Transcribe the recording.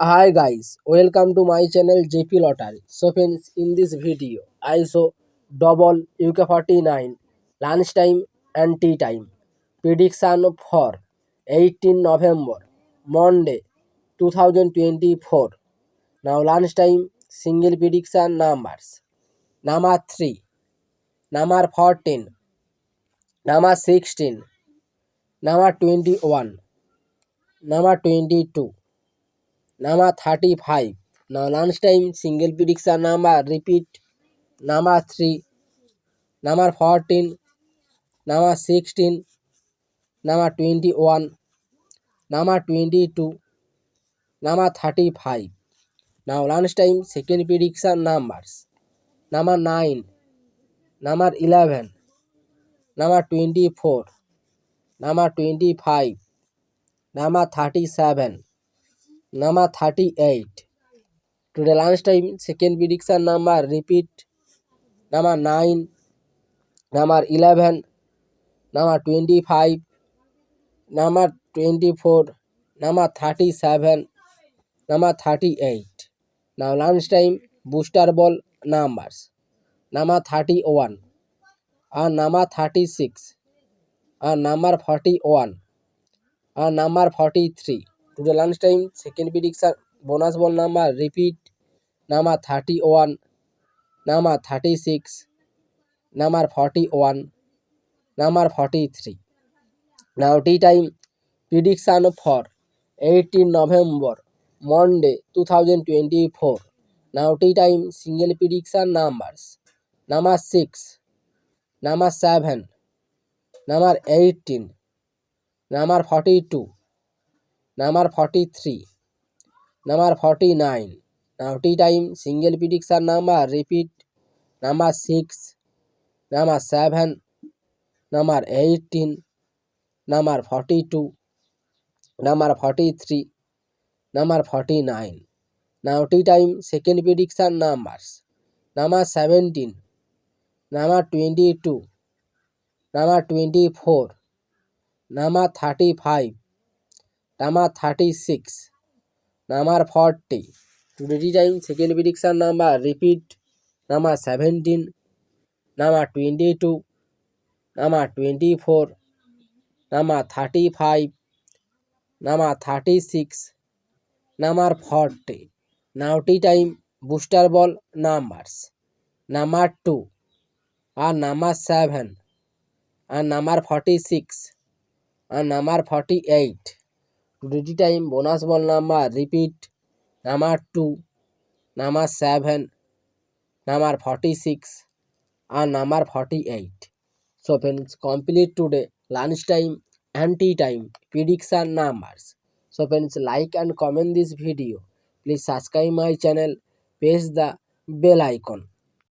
Hi guys, welcome to my channel JP Lottery. So friends, in this video, I show double UK49 lunchtime and tea time prediction for 18 November, Monday 2024. Now lunchtime single prediction numbers. Number 3, number 14, number 16, number 21, number 22. Number 35. Now lunchtime single prediction number repeat number 3, number 14, number 16, number 21, number 22, number 35. Now lunchtime second prediction numbers number 9, number 11, number 24, number 25, number 37, number 38. Today lunchtime second prediction number repeat number 9, number 11, number 25, number 24, number 37, number 38. Now lunchtime booster ball numbers number 31 and number 36 and number 41 and number 43. Today lunchtime second prediction bonus ball number repeat number 31, number 36, number 41, number 43. Now tea time prediction for 18 November, Monday 2024. Now tea time single prediction numbers number 6, number 7, number 18, number 42, number 43, number 49. Now tea time single prediction number repeat number 6, number 7, number 18, number 42, number 43, number 49. Now tea time second prediction numbers number 17, number 22, number 24, number 35, number 36, number 40. Today tea time second prediction number repeat number 17, number 22, number 24, number 35, number 36, number 40. Now tea time booster ball numbers number 2 and number 7 and number 46 and number 48. Today tea time bonus ball number repeat number 2, number 7, number 46 and number 48. So friends, complete today lunchtime and tea time prediction numbers. So friends, like and comment this video. Please subscribe my channel, press the bell icon.